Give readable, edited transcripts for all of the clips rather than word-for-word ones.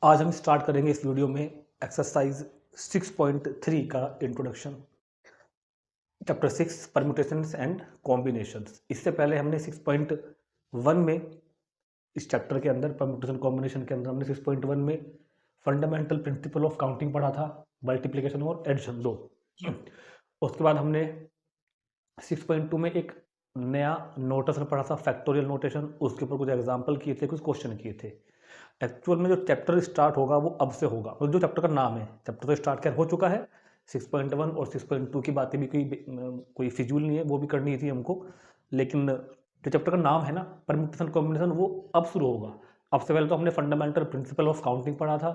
आज हम स्टार्ट करेंगे इस वीडियो में एक्सरसाइज 6.3 का introduction, chapter 6 permutations and combinations. इससे पहले हमने 6.1 में इस चैप्टर के अंदर परम्यूटेशन कॉम्बिनेशन के अंदर हमने 6.1 में फंडामेंटल प्रिंसिपल ऑफ काउंटिंग पढ़ा था, मल्टीप्लिकेशन और एडिशन दो। उसके बाद हमने 6.2 में एक नया नोटेशन पढ़ा था, फैक्टोरियल नोटेशन। उसके ऊपर कुछ एग्जाम्पल किए थे, कुछ क्वेश्चन किए थे। एक्चुअल में जो चैप्टर स्टार्ट होगा वो अब से होगा, और जो चैप्टर का नाम है, चैप्टर तो स्टार्ट क्या हो चुका है। 6.1 और 6.2 की बातें भी कोई फिजूल नहीं है, वो भी करनी थी हमको। लेकिन जो चैप्टर का नाम है ना, परम्यूटेशन कॉम्बिनेशन, वो अब शुरू होगा। अब से पहले तो हमने फंडामेंटल प्रिंसिपल ऑफ काउंटिंग पढ़ा था,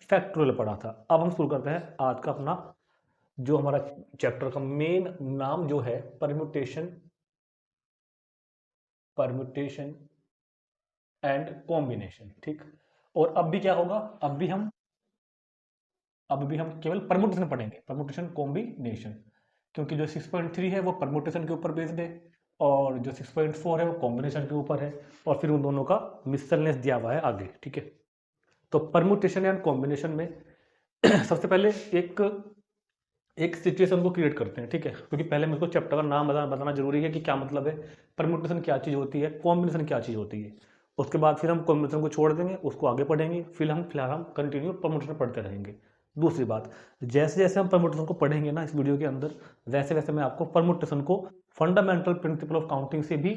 फैक्टोरियल पढ़ा था। अब हम शुरू करते हैं आज का अपना जो हमारा चैप्टर का मेन नाम जो है परम्यूटेशन एंड कॉम्बिनेशन। ठीक। और अब भी क्या होगा, अब भी हम केवल परमुटेशन पढ़ेंगे, परमुटेशन कॉम्बिनेशन, क्योंकि जो 6.3 है वो परमुटेशन के ऊपर बेस्ड है और जो 6.4 है वो कॉम्बिनेशन के ऊपर है, और फिर उन दोनों का मिसलनेस दिया हुआ है आगे। ठीक है, तो परमुटेशन एंड कॉम्बिनेशन में सबसे पहले एक सिचुएशन को क्रिएट करते हैं। ठीक है, क्योंकि पहले मेरे को चैप्टर का नाम बताना जरूरी है कि क्या मतलब है, परमुटेशन क्या चीज़ होती है, कॉम्बिनेशन क्या चीज़ होती है। उसके बाद फिर हम कॉम्बिनेशन को छोड़ देंगे, उसको आगे पढ़ेंगे, फिलहाल हम कंटिन्यू परमुटेशन पढ़ते रहेंगे। दूसरी बात, जैसे जैसे हम परमुटेशन को पढ़ेंगे ना इस वीडियो के अंदर, वैसे वैसे मैं आपको परमुटेशन को फंडामेंटल प्रिंसिपल ऑफ काउंटिंग से भी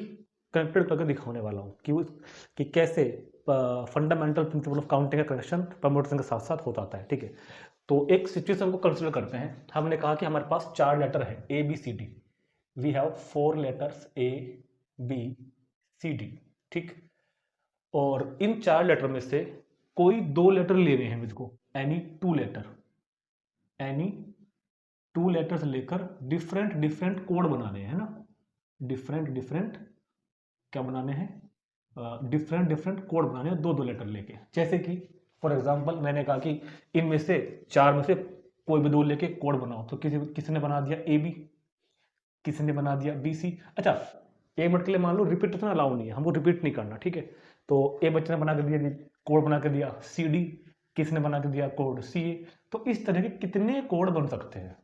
कनेक्टेड करके दिखाने वाला हूँ कि कैसे फंडामेंटल प्रिंसिपल ऑफ काउंटिंग का कनेक्शन परमुटेशन के साथ साथ होता आता है। ठीक है, तो एक सिचुएशन को कंसिडर करते हैं। हमने कहा कि हमारे पास 4 लेटर है, A B C D. We have 4 letters A B C D. ठीक, और इन 4 लेटर में से कोई 2 लेटर लेने हैं मुझको, एनी 2 लेटर्स लेकर डिफरेंट कोड बनाने हैं ना, डिफरेंट क्या बनाने हैं, डिफरेंट कोड बनाने हैं 2 लेटर लेके। जैसे कि फॉर एग्जांपल मैंने कहा कि इनमें से 4 में से कोई भी 2 लेके कोड बनाओ, तो किसी ने बना दिया ए बी, किसी ने बना दिया बी सी। अच्छा, एक मिनट के लिए मान लो रिपीटेशन अलाउ नहीं है, हमको रिपीट नहीं करना। ठीक है, तो ए बच्चे ने बना के दिया, कोड बना के दिया सी डी, किसने बना के दिया कोड सी ए। तो इस तरह के कितने कोड बन सकते हैं,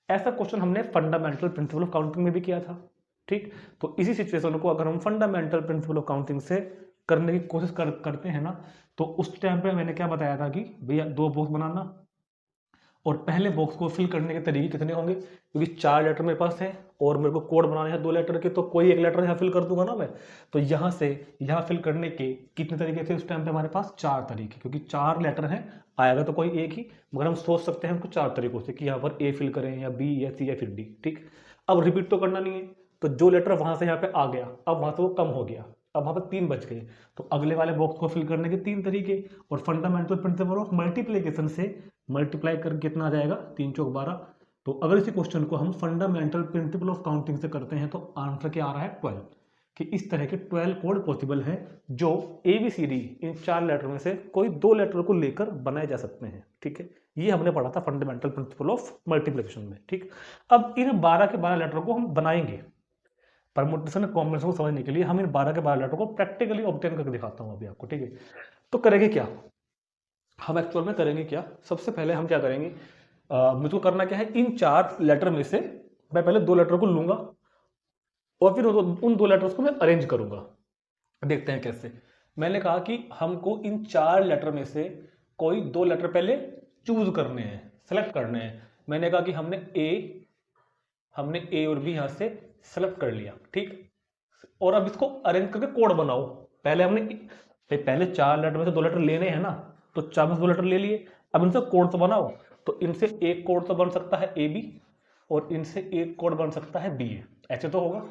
ऐसा क्वेश्चन हमने फंडामेंटल प्रिंसिपल ऑफ काउंटिंग में भी किया था। ठीक, तो इसी सिचुएशन को अगर हम फंडामेंटल प्रिंसिपल ऑफ काउंटिंग से करने की कोशिश करते हैं ना, तो उस टाइम पे मैंने क्या बताया था कि भैया 2 बॉक्स बनाना, और पहले बॉक्स को फिल करने के तरीके कितने होंगे, क्योंकि 4 लेटर मेरे पास है और मेरे को कोड बनाने हैं 2 लेटर के, तो कोई एक लेटर यहाँ फिल कर दूंगा ना मैं। तो यहाँ से यहाँ फिल करने के कितने तरीके थे उस टाइम पे हमारे पास, 4 तरीके, क्योंकि 4 लेटर हैं, आएगा तो कोई एक ही, मगर हम सोच सकते हैं उनको 4 तरीकों से कि यहाँ पर ए फिल करें या बी या सी या फिर डी। ठीक, अब रिपीट तो करना नहीं है, तो जो लेटर वहां से यहाँ पे आ गया, अब वहां से वो कम हो गया, अब वहां पर 3 बच गए, तो अगले वाले बॉक्स को फिल करने के 3 तरीके। और फंडामेंटल प्रिंसिपल ऑफ मल्टीप्लीकेशन से मल्टीप्लाई करके कितना आ जाएगा, 3 चौक 12। तो अगर इसी क्वेश्चन को हम फंडामेंटल प्रिंसिपल ऑफ काउंटिंग से करते हैं तो आंसर क्या आ रहा है 12, कि इस तरह के 12 कोड पॉसिबल हैं जो ए बी सी डी इन 4 लेटर में से कोई 2 लेटर को लेकर बनाए जा सकते हैं। ठीक है, ये हमने पढ़ा था फंडामेंटल प्रिंसिपल ऑफ मल्टीप्लिकेशन में। ठीक, अब इन 12 के 12 लेटर को हम बनाएंगे, परमुटेशन कॉम्बिनेशन को समझने के लिए हम इन 12 के 12 लेटर को प्रैक्टिकली ऑब्टेन करके दिखाता हूं अभी आपको। ठीक है, तो करेंगे क्या, हम एक्चुअल में करेंगे क्या, सबसे पहले हम क्या करेंगे, मुझको करना क्या है, इन 4 लेटर में से मैं पहले 2 लेटर को लूंगा और फिर उन 2 लेटर्स को मैं अरेंज करूंगा। देखते हैं कैसे। मैंने कहा कि हमको इन 4 लेटर में से कोई 2 लेटर पहले चूज करने हैं, सेलेक्ट करने हैं। मैंने कहा कि हमने ए और बी यहां से सेलेक्ट कर लिया। ठीक, और अब इसको अरेंज करके कोड बनाओ। पहले 4 लेटर में से 2 लेटर लेने हैं ना, तो 4 में से 2 लेटर ले लिए, अब इनसे कोड तो बनाओ। तो इनसे एक कोड तो बन सकता है ए बी, और इनसे एक कोड बन सकता है बी ए, ऐसे तो होगा।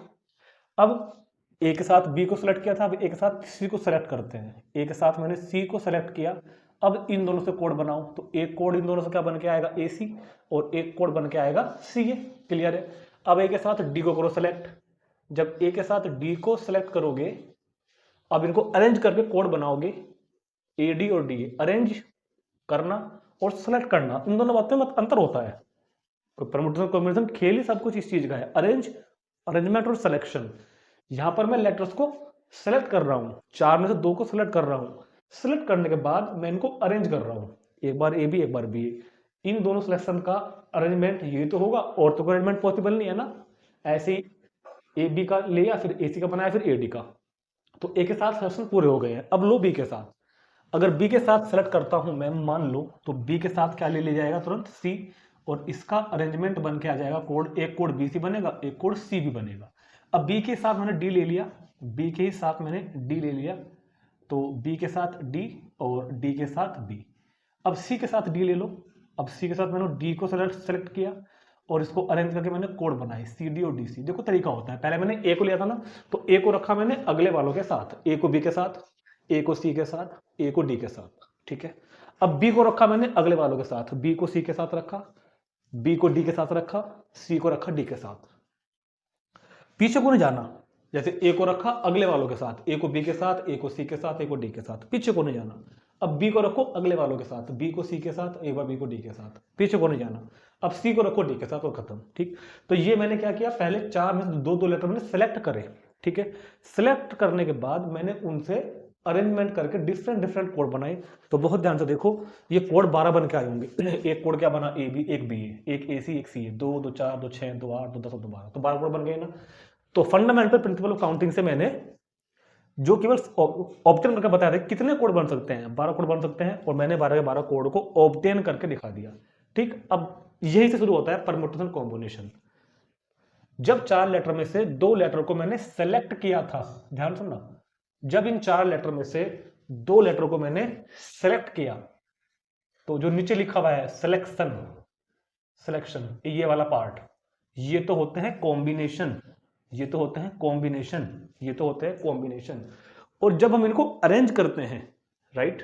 अब ए के साथ बी को सेलेक्ट किया था, अब ए के साथ सी को सेलेक्ट करते हैं। ए के साथ मैंने सी को सेलेक्ट किया, अब इन दोनों से कोड बनाओ, तो एक कोड इन दोनों से क्या बन के आएगा, ए सी, और एक कोड बन के आएगा सी ए। क्लियर है। अब ए के साथ डी को करो सेलेक्ट, जब ए के साथ डी को सेलेक्ट करोगे, अब इनको अरेंज करके कोड बनाओगे, ए डी और डी, अरेंज करना और सेलेक्ट करना, इन दोनों बातों में अंतर होता है। परमुटेशन कॉम्बिनेशन खेल ही सब कुछ इस चीज का है, अरेंजमेंट और सिलेक्शन। यहां पर मैं लेटर्स को सेलेक्ट कर रहा हूं, 4 में से 2 को सेलेक्ट कर रहा हूं, सेलेक्ट करने के बाद मैं इनको अरेंज कर रहा हूँ, एक बार ए बी एक बार बी ए, इन दोनों सिलेक्शन का अरेंजमेंट ये तो होगा, और तो कोई अरेंजमेंट पॉसिबल नहीं है ना। ऐसे ही ए बी का लिया, फिर ए सी का बनाया, फिर ए डी का, तो ए के साथ सिलेक्शन पूरे हो गए हैं। अब लो बी के साथ, अगर बी के साथ सेलेक्ट करता हूं मैं, मान लो, तो बी के साथ क्या ले लिया जाएगा तुरंत, सी, और इसका अरेंजमेंट बन के आ जाएगा कोड, एक कोड बी सी बनेगा, एक कोड सी भी बनेगा। अब बी के साथ मैंने डी ले लिया, बी के साथ मैंने डी ले लिया, तो बी के साथ डी और डी के साथ बी। अब सी के साथ डी ले लो, अब सी के साथ मैंने डी को सेलेक्ट किया और इसको अरेंज करके मैंने कोड बनाई सी डी और डी सी। देखो तरीका होता है, पहले मैंने ए को लिया था ना, तो ए को रखा मैंने अगले वालों के साथ, ए को बी के साथ, ए को सी के साथ, ए को डी के साथ, ठीक है। अब बी को रखा मैंने अगले वालों के साथ, बी को सी के साथ रखा, बी को डी के साथ रखा, सी को रखा डी के साथ। पीछे को नहीं जाना, जैसे ए को रखा अगले वालों के साथ, ए को बी के साथ, ए को सी के साथ, ए को डी के साथ, पीछे को नहीं जाना। अब बी को रखो अगले वालों के साथ, बी को सी के साथ, एक बार बी को डी के साथ, पीछे को नहीं जाना। अब सी को रखो डी के साथ और खत्म, ठीक। तो ये मैंने क्या किया, पहले चार में से दो दो लेटर मैंने सेलेक्ट करे, ठीक है। सेलेक्ट करने के बाद मैंने उनसे अरेंजमेंट करके डिफरेंट डिफरेंट कोड बनाए। तो बहुत ध्यान से देखो, ये कोड 12 बन के आए होंगे। एक कोड क्या बना, ए बी, एक बी ए, एक ए सी, एक सी ए, 2 2 4 2 6 2 8 2 10 2 12, तो 12 कोड बन गए ना। तो फंडामेंटल प्रिंसिपल ऑफ काउंटिंग से मैंने जो केवल ऑब्टेन करके बताया था कितने कोड बन सकते हैं, 12 कोड बन सकते हैं, और मैंने 12 के 12 कोड को ऑब्टेन करके दिखा दिया, ठीक। अब यही से शुरू होता है परम्यूटेशन कॉम्बिनेशन। जब चार लेटर में से दो लेटर को मैंने सेलेक्ट किया था, ध्यान सुनना, जब इन चार लेटर में से दो लेटर को मैंने सेलेक्ट किया, तो जो नीचे लिखा हुआ है सिलेक्शन, सिलेक्शन, ये वाला पार्ट, ये तो होते हैं कॉम्बिनेशन, ये तो होते हैं कॉम्बिनेशन, ये तो होते हैं कॉम्बिनेशन। और जब हम इनको अरेंज करते हैं, राइट,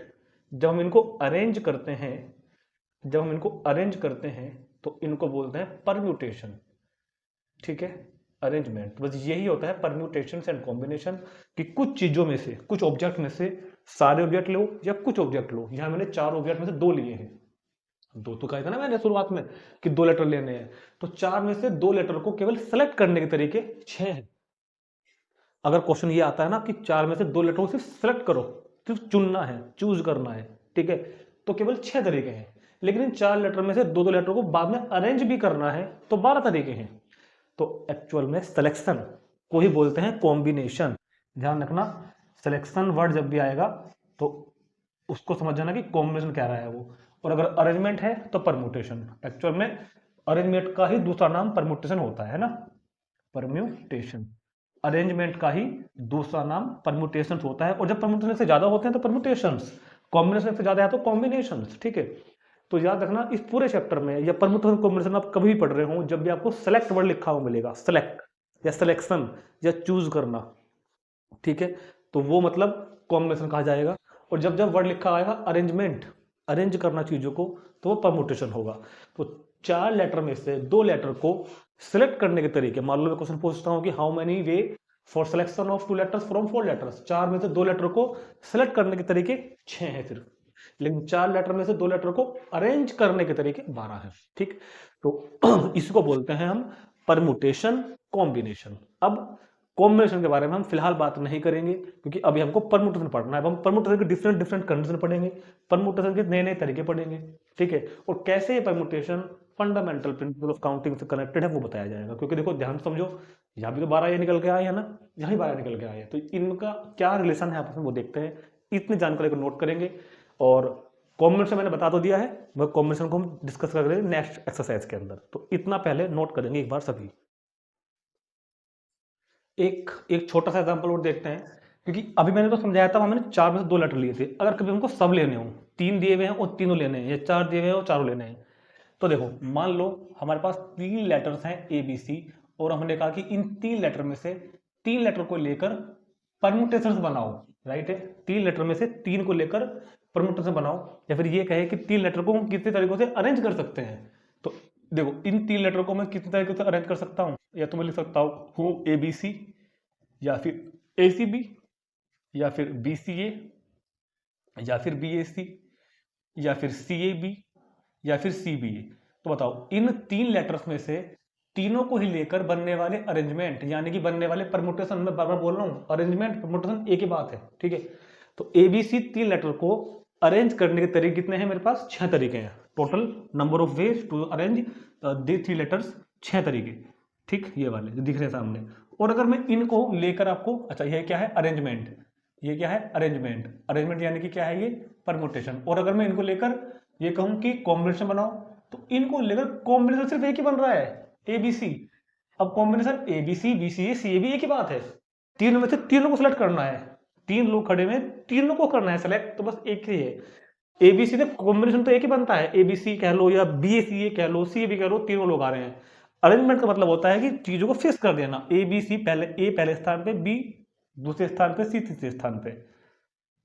जब हम इनको अरेंज करते हैं, जब हम इनको अरेंज करते हैं, तो इनको बोलते हैं परम्यूटेशन, ठीक है, अरेंजमेंट। बस यही होता है परम्यूटेशन एंड कॉम्बिनेशन, कि कुछ चीजों में से, कुछ ऑब्जेक्ट में से सारे ऑब्जेक्ट लो या कुछ ऑब्जेक्ट लो। यहां मैंने चार ऑब्जेक्ट में से दो लिए हैं, दो तो कहा था ना मैंने शुरुआत में कि दो लेटर लेने हैं, तो चार में से दो लेटर को केवल सेलेक्ट करने के तरीके 6 हैं। अगर क्वेश्चन ये आता है ना कि चार में से दो लेटर को सिर्फ सेलेक्ट करो, सिर्फ चुनना है, चूज करना है, ठीक है, तो केवल 6 तरीके हैं। लेकिन इन चार लेटर में से दो दो लेटर को बाद में अरेंज भी करना है, तो 12 तरीके हैं। तो एक्चुअल में सिलेक्शन को ही बोलते हैं कॉम्बिनेशन। ध्यान रखना, सिलेक्शन वर्ड जब भी आएगा तो उसको समझ जाना कि कॉम्बिनेशन कह रहा है वो, और अगर अरेंजमेंट है तो परम्यूटेशन। एक्चुअल में अरेंजमेंट का ही दूसरा नाम परम्यूटेशन होता है ना, परम्यूटेशन। अरेंजमेंट का ही दूसरा नाम परम्यूटेशन होता है, और जब परम्यूटेशन से ज्यादा होते हैं तो परम्यूटेशंस, कॉम्बिनेशन से ज्यादा है तो कॉम्बिनेशंस, ठीक है। तो याद रखना, इस पूरे चैप्टर में या परम्यूटेशन कॉम्बिनेशन आप कभी भी पढ़ रहे हो, जब भी आपको सेलेक्ट वर्ड लिखा हुआ मिलेगा, सेलेक्ट या सिलेक्शन या चूज करना, ठीक है, तो वो मतलब कॉम्बिनेशन कहा जाएगा। और जब जब वर्ड लिखा आएगा अरेंजमेंट, अरेंज करना चीजों को, तो वो परम्यूटेशन होगा। तो चार लेटर में से दो लेटर को सिलेक्ट करने के तरीके, मान लो मैं क्वेश्चन पूछता हूं कि how many way for selection of 2 letters from 4 letters, चार में से दो लेटर को सिलेक्ट करने के तरीके 6 हैं सिर्फ, लेकिन चार लेटर में से दो लेटर को अरेंज करने के तरीके 12 हैं, ठीक। तो इसको बोलते हैं हम परम्यूटेशन कॉम्बिनेशन। अब कॉम्बिनेशन के बारे में हम फिलहाल बात नहीं करेंगे, क्योंकि अभी हमको परम्यूटेशन पढ़ना है। अब हम परम्यूटेशन के डिफरेंट डिफरेंट कंडीशन पढ़ेंगे, परम्यूटेशन के नए नए तरीके पढ़ेंगे, ठीक है, और कैसे ये permutation fundamental principle of counting से कनेक्टेड है वो बताया जाएगा। क्योंकि देखो ध्यान समझो, यहाँ भी तो 12 ये निकल के आए हैं ना, यहाँ भी 12 निकल के आए हैं, तो इनका क्या रिलेशन है आपस में वो देखते हैं। इतनी जानकारी को नोट करेंगे, और कॉम्बिनेशन मैंने बता तो दिया है, वह कॉम्बिनेशन को हम डिस्कस करेंगे नेक्स्ट एक्सरसाइज के अंदर। तो इतना पहले नोट करेंगे एक बार सभी। एक छोटा सा एग्जांपल और देखते हैं, क्योंकि अभी मैंने तो समझाया था, मैंने चार में से दो लेटर लिए थे। अगर कभी हमको सब लेने हो, 3 दिए हुए हैं और तीनों लेने हैं, या 4 दिए हुए हैं और चारों लेने हैं, तो देखो मान लो हमारे पास 3 लेटर्स हैं ए बी सी, और हमने कहा कि इन 3 लेटर में से 3 लेटर को लेकर परम्यूटेशंस बनाओ, राइट है, 3 लेटर में से 3 को लेकर परम्यूटेशन बनाओ, या फिर ये कहे कि 3 लेटर को हम कितने तरीकों से अरेंज कर सकते हैं। तो देखो इन 3 लेटर को मैं कितने तरीके से अरेंज कर सकता हूं, या तो मैं लिख सकता हूं ए बी सी, या फिर ए सी बी, या फिर बी सी ए, या फिर बी ए सी, या फिर सी ए बी, या फिर सी बी ए। तो बताओ इन 3 लेटर्स में से तीनों को ही लेकर बनने वाले अरेंजमेंट, यानी कि बनने वाले परम्यूटेशन, मैं बार बार बोल रहा हूं, अरेंजमेंट परम्यूटेशन एक ही बात है, ठीक है। तो ABC 3 लेटर को अरेंज करने के तरीके कितने हैं मेरे पास? 6 तरीके हैं। Total number of ways to arrange the 3 letters 6 तरीके, ठीक, ये वाले जो दिख रहे हैं सामने। और अगर मैं इनको लेकर आपको, अच्छा ये क्या है? अरेंजमेंट। ये क्या है? अरेंजमेंट। अरेंजमेंट यानी कि क्या है? ये परमुटेशन। और अगर मैं इनको लेकर ये कहूं कि कॉम्बिनेशन बनाओ, तो इनको लेकर कॉम्बिनेशन सिर्फ एक ही बन रहा है, ABC। अब कॉम्बिनेशन ABC BCA CAB एक ही बात है, तीनों में से तीनों को सिलेक्ट करना है। 3 लोग खड़े में, तीनों को करना है सेलेक्ट, तो बस एक ही है। ABC से कॉम्बिनेशन तो एक ही बनता है, ABC कह लो या BACA कह लो, CAB कह लो, तीनों लोग आ रहे हैं। अरेंजमेंट का मतलब होता है कि चीजों को फिक्स कर देना, ABC पहले, A पहले स्थान पे, B दूसरे स्थान पे, C तीसरे स्थान पे,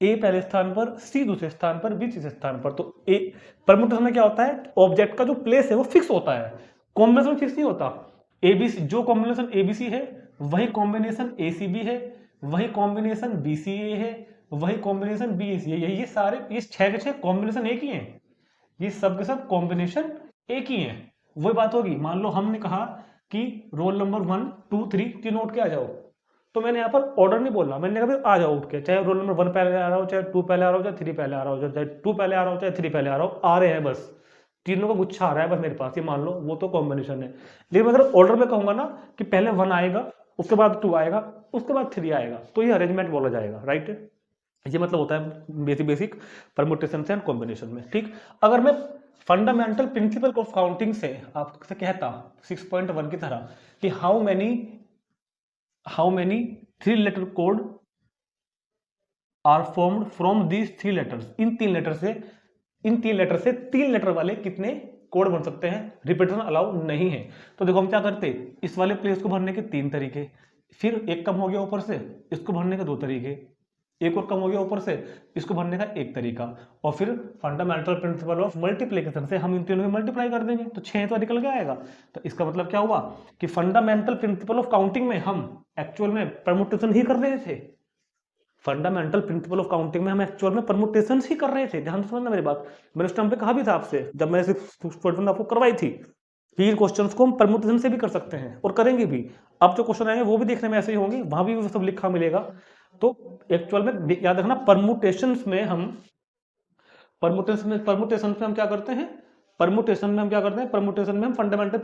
A पहले स्थान पर, C दूसरे स्थान पर, B तीसरे स्थान पर। तो A परमुटेशन में क्या होता है? ऑब्जेक्ट का जो प्लेस है वो फिक्स होता है, कॉम्बिनेशन फिक्स नहीं होता। ABC जो कॉम्बिनेशन ABC है वही कॉम्बिनेशन ACB है, वही कॉम्बिनेशन BCA है, वही कॉम्बिनेशन BAC है। ये सारे, ये 6 के 6 कॉम्बिनेशन एक ही हैं, ये सब के सब कॉम्बिनेशन एक ही हैं। वही बात होगी, मान लो हमने कहा कि रोल नंबर 1 2 3 तीनों उठ के आ जाओ, तो मैंने यहाँ पर ऑर्डर नहीं बोलना, मैंने कहा आ जाओ उठ के, चाहे रोल नंबर 1 पहले आ रहा हो, चाहे 2 पहले आ रहा हो, चाहे 3 पहले आ रहा हो, चाहे 2 पहले आ रहा हो, चाहे 3 पहले आ रहा हो, आ रहे हैं बस, तीनों का गुच्छा आ रहा है बस मेरे पास, ये मान लो, वो तो कॉम्बिनेशन है। लेकिन अगर ऑर्डर में कहूंगा ना कि पहले 1 आएगा, उसके बाद 2 आएगा, उसके बाद 3 आएगा, तो ये अरेंजमेंट बोला जाएगा, राइट। ये मतलब होता है बेसिक परमुटेशन एंड कॉम्बिनेशन में, ठीक। अगर मैं फंडामेंटल प्रिंसिपल ऑफ काउंटिंग से आपसे कहता 6.1 की तरह कि how many 3 letter code are formed from these 3 letters, इन 3 लेटर से 3 लेटर वाले कितने कोड बन सकते हैं, रिपीटेशन अलाउ नहीं है। तो देखो हम क्या करते, इस वाले प्लेस को भरने के 3 तरीके, फिर एक कम हो गया ऊपर से, इसको भरने के 2 तरीके, एक और कम हो गया ऊपर से, इसको भरने का 1 तरीका, और फिर फंडामेंटल प्रिंसिपल ऑफ मल्टीप्लिकेशन से हम इन तीनों में मल्टीप्लाई कर देंगे, तो 6 तो निकल के आएगा। तो इसका मतलब क्या हुआ कि फंडामेंटल प्रिंसिपल ऑफ काउंटिंग में हम एक्चुअल में परमुटेशन ही कर रहे थे, फंडामेंटल प्रिंसिपल ऑफ काउंटिंग में हम एक्चुअल में परमुटेशन ही कर रहे थे। ध्यान से समझना मेरी बात, मैंने उस टाइम पे कहा भी था आपसे, जब मैं आपको करवाई थी कि इन क्वेश्चंस को हम परमुटेशन से भी कर सकते हैं और करेंगे भी। अब जो क्वेश्चन आएंगे वो भी देखने में ऐसे ही होंगे, वहां भी वो सब लिखा मिलेगा। तो एक्चुअल में याद रखना, परमुटेशन में हम क्या करते हैं, परमुटेशन में हम फंडामेंटल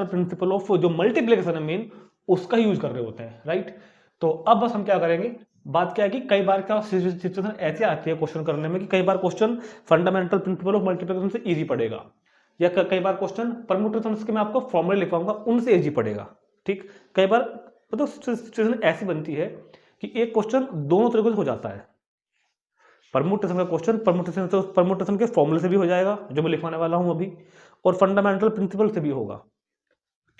प्रिंसिपल ऑफ जो मल्टीप्लिकेशन है मेन, उसका यूज कर रहे होते हैं, राइट। तो अब बस हम क्या करेंगे, बात क्या है कि कई बार क्या सिचुएशन ऐसे आती है क्वेश्चन करने में कि कई बार question fundamental principle of multiplication से इजी पड़ेगा, या कई बार क्वेश्चन परमुटेशन के मैं आपको फॉर्मूले लिखवाऊंगा उनसे इजी पड़ेगा, ठीक। कई बार मतलब सिचुएशन ऐसी बनती है कि एक क्वेश्चन दोनों तरीके से हो जाता है, परमुटेशन का क्वेश्चन परमुटेशन के फॉर्मूले से भी हो जाएगा जो मैं लिखवाने वाला हूं अभी, और फंडामेंटल प्रिंसिपल से भी होगा,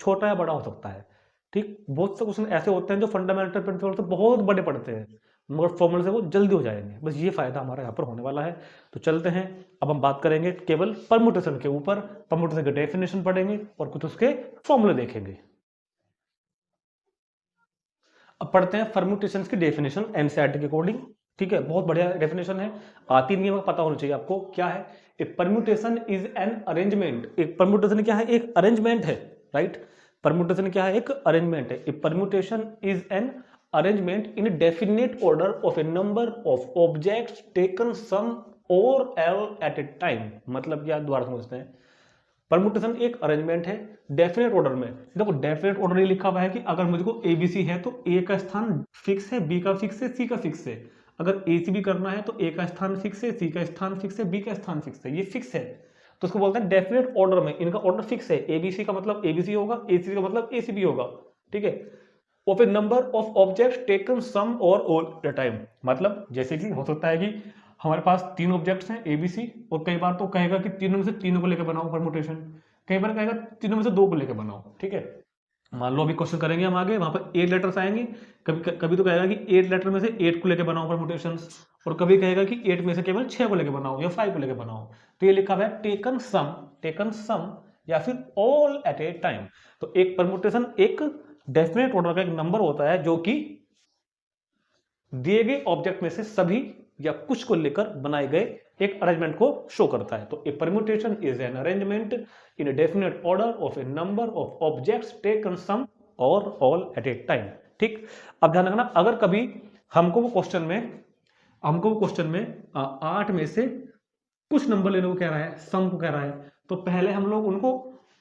छोटा या बड़ा हो सकता है, ठीक। बहुत से क्वेश्चन ऐसे होते हैं जो फंडामेंटल प्रिंसिपल से बहुत बड़े पड़ते हैं, मगर फॉर्मूले से वो जल्दी हो जाएंगे, बस ये फायदा हमारा यहाँ पर होने वाला है। तो चलते हैं, अब हम बात करेंगे केवल परमुटेशन के ऊपर, परमुटेशन के डेफिनेशन पढ़ेंगे और कुछ उसके फॉर्मूले देखेंगे। अब पढ़ते हैं परमुटेशन की डेफिनेशन एनसीईआरटी के अकॉर्डिंग, ठीक है, बहुत बढ़िया डेफिनेशन है, आती नहीं है, पता होना चाहिए आपको। क्या है, एक परम्यूटेशन इज एन अरेंजमेंट, एक परम्यूटेशन क्या है, एक अरेंजमेंट है, राइट। परम्यूटेशन क्या है, एक अरेंजमेंट है। A permutation is an arrangement in definite order of a number of objects taken some or all eight a time. मतलब क्या, दोबारा समझते हैं, परमुटेशन एक अरेंजमेंट है डेफिनेट ऑर्डर में। देखो डेफिनेट ऑर्डर ये लिखा हुआ है कि अगर मुझको एबीसी है तो ए का स्थान फिक्स है, बी का फिक्स है, सी का फिक्स है। अगर एसीबी करना है तो ए का स्थान फिक्स है, सी का स्थान फिक्स है, बी का स्थान फिक्स है, ये फिक्स है, तो उसको बोलते हैं डेफिनेट ऑर्डर में इनका ऑर्डर फिक्स है। एबीसी का मतलब एबीसी होगा, एसी का मतलब एसीबी होगा, ठीक है। Of a number of objects taken some और ऑल द टाइम, मतलब जैसे कि हो सकता है कि हमारे पास 3 ऑब्जेक्ट्स हैं एबीसी, और कई बार तो कहेगा कि तीनों में से तीनों को लेकर बनाओ परमुटेशन, कई बार कहेगा तीनों में से 2 को लेकर बनाओ, ठीक है। मान लो अभी क्वेश्चन करेंगे हम आगे, वहां पर 8 लेटर्स आएंगे, कभी तो कहेगा कि 8 लेटर में से 8 को लेकर बनाओ परमुटेशंस, और कभी कहेगा कि 8 में से केवल 6 को लेकर बनाओ या 5 को लेकर बनाओ। तो ये लिखा हुआ है टेकन सम या फिर ऑल एट ए टाइम। तो एक परमुटेशन एक डेफिनेट ऑर्डर का एक नंबर होता है जो कि दिए गए ऑब्जेक्ट में से सभी या कुछ को लेकर बनाए गए एक अरेंजमेंट को शो करता है। तो a permutation is an arrangement in a definite order of a number of objects taken some और ऑल एट ए टाइम। ठीक, अब ध्यान रखना, अगर कभी हमको वो क्वेश्चन में 8 में से कुछ नंबर लेने को कह रहा है, सम को कह रहा है, तो पहले हम लोग उनको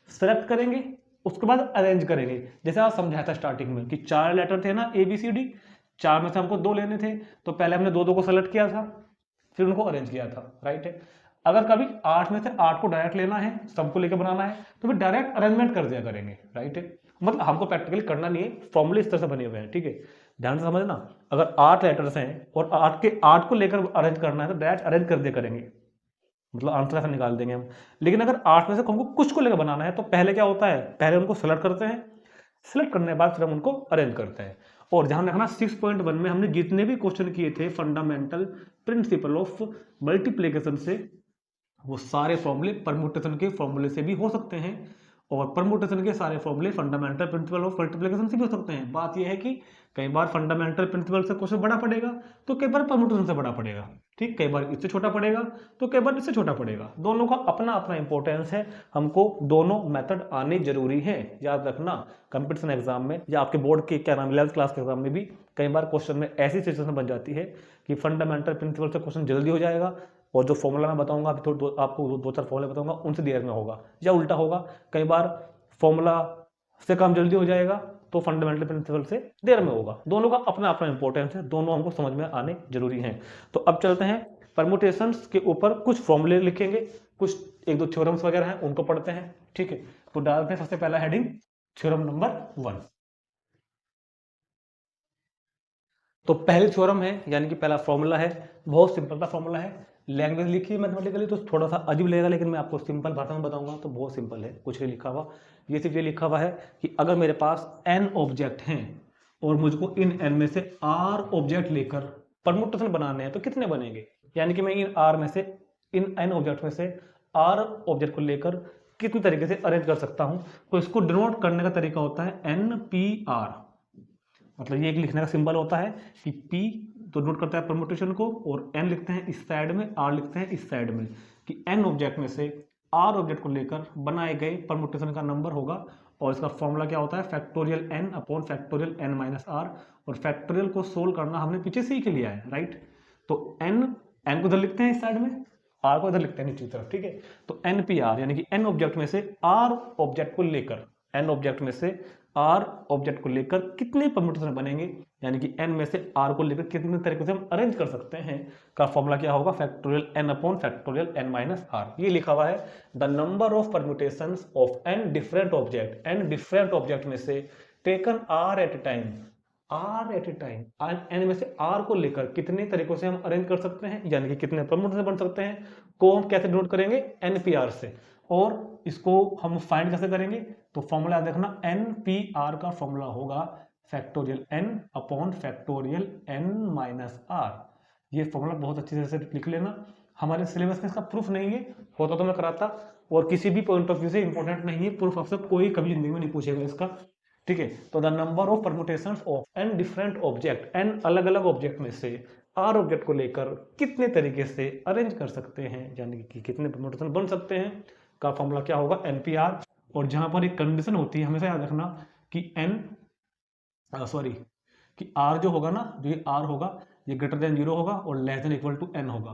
सेलेक्ट करेंगे, उसके बाद अरेंज करेंगे। जैसे आप समझाया था स्टार्टिंग में कि 4 लेटर थे ना ABCD, 4 में से हमको 2 लेने थे, तो पहले हमने 2 को सेलेक्ट किया था, फिर उनको अरेंज किया था, राइट है। अगर कभी 8 में से 8 को डायरेक्ट लेना है, सबको लेकर बनाना है, तो फिर डायरेक्ट अरेंजमेंट कर दिया करेंगे, राइट है। मतलब हमको प्रैक्टिकली करना नहीं है, फॉर्मूले इस तरह से बने हुए हैं, ठीक है, ध्यान से समझना। अगर 8 लेटर्स हैं और 8 को लेकर अरेंज करना है तो डायरेक्ट अरेंज कर दिया करेंगे, मतलब आंसर ऐसा निकाल देंगे हम। लेकिन अगर 8 में से हमको कुछ को लेकर बनाना है तो पहले क्या होता है, पहले उनको सेलेक्ट करते हैं, सेलेक्ट करने के बाद फिर हम उनको अरेंज करते हैं। और ध्यान रखना 6.1 में हमने जितने भी क्वेश्चन किए थे फंडामेंटल प्रिंसिपल ऑफ मल्टीप्लिकेशन से, वो सारे फॉर्मूले परम्यूटेशन के फॉर्मूले से भी हो सकते हैं, और परम्यूटेशन के सारे फॉर्मूले फंडामेंटल प्रिंसिपल ऑफ मल्टीप्लिकेशन से भी हो सकते हैं। बात यह है कि कई बार फंडामेंटल प्रिंसिपल से क्वेश्चन बड़ा पड़ेगा, तो कई बार परम्यूटेशन से बड़ा पड़ेगा, ठीक, कई बार इससे छोटा पड़ेगा, तो कई बार इससे छोटा पड़ेगा। दोनों का अपना अपना इंपॉर्टेंस है, हमको दोनों मेथड आने जरूरी है, याद रखना। कंपटीशन एग्जाम में या आपके बोर्ड के क्या नाम 11th क्लास के एग्जाम में भी कई बार क्वेश्चन में ऐसी सिचुएशन बन जाती है कि फंडामेंटल प्रिंसिपल से क्वेश्चन जल्दी हो जाएगा, और जो फॉर्मूला मैं बताऊंगा अभी आपको 2-4 फॉर्मूले बताऊंगा, उनसे देर में होगा, या उल्टा होगा, कई बार फॉर्मूला से काम जल्दी हो जाएगा तो फंडामेंटल प्रिंसिपल से देर में होगा। दोनों का अपना अपना इंपॉर्टेंस है, दोनों हमको समझ में आने जरूरी हैं। तो अब चलते हैं परम्यूटेशंस के ऊपर कुछ फॉर्मूले लिखेंगे, कुछ 1-2 थ्योरम्स वगैरह हैं उनको पढ़ते हैं, ठीक है। तो डालते हैं सबसे पहला हेडिंग थ्योरम नंबर 1। तो पहली थ्योरम है, यानी कि पहला फॉर्मूला है, बहुत सिंपल सा फॉर्मूला है। लैंग्वेज लिखी है मैथमेटिकली तो थोड़ा सा अजीब लगेगा, लेकिन मैं आपको सिंपल भाषा में बताऊंगा तो बहुत सिंपल है, कुछ नहीं लिखा हुआ। ये सिर्फ ये लिखा हुआ है कि अगर मेरे पास n ऑब्जेक्ट हैं और मुझको इन n में से r ऑब्जेक्ट लेकर परम्यूटेशन बनाने हैं तो कितने बनेंगे, यानी कि मैं इन r में से, इन n ऑब्जेक्ट में से r ऑब्जेक्ट को लेकर कितने तरीके से अरेंज कर सकता हूं। तो इसको डिनोट करने का तरीका होता है NPR, मतलब ये एक लिखने का सिंबल होता है कि P तो नोट करता है परम्यूटेशन को, और N लिखते हैं इस साइड में, R लिखते हैं इस साइड में, कि N ऑब्जेक्ट में से R ऑब्जेक्ट को लेकर बनाए गए परम्यूटेशन का नंबर होगा। और इसका फॉर्मूला क्या होता है, factorial N upon factorial N minus R, और फैक्टोरियल को सोल्व करना हमने पीछे सीख लिया है, राइट। तो N को इधर लिखते हैं इस साइड में, R को इधर लिखते हैं नीचे की तरफ, ठीक है। तो NPR यानी कि N ऑब्जेक्ट में से R ऑब्जेक्ट को लेकर, N ऑब्जेक्ट में से R ऑब्जेक्ट को लेकर कितने परम्यूटेशन बनेंगे, यानी कि N में से R को लेकर कितने तरीके से हम अरेंज कर सकते हैं, का फॉर्मूला क्या होगा, factorial N upon factorial N minus R। ये लिखा हुआ है the number of permutations of N different object, N different object में से taken R at a time, R at a time, N में से R को लेकर कितने तरीकों से हम अरेंज कर सकते हैं, यानी कि कितने परम्यूटेशन बन सकते हैं, को हम कैसे नोट करेंगे, NPR से। और इसको हम फाइंड कैसे करेंगे, तो फॉर्मूला देखना, NPR का फॉर्मूला होगा factorial N upon factorial N minus R। ये फॉर्मूला बहुत अच्छी तरह से लिख लेना। हमारे सिलेबस में इसका प्रूफ नहीं है, होता तो मैं कराता, और किसी भी पॉइंट ऑफ व्यू से इंपॉर्टेंट नहीं है, प्रूफ आपसे कोई कभी जिंदगी में नहीं पूछेगा इसका, ठीक है। तो the number of permutations of N different object, N अलग अलग ऑब्जेक्ट में से R ऑब्जेक्ट को लेकर कितने तरीके से अरेंज कर सकते हैं, यानी कि कितने परम्यूटेशन बन सकते हैं, का फॉर्मूला क्या होगा, NPR। और जहां पर एक कंडीशन होती है, हमेशा याद रखना कि कि R जो होगा ना, जो ये R होगा, ये ग्रेटर देन 0 होगा और less than equal to N होगा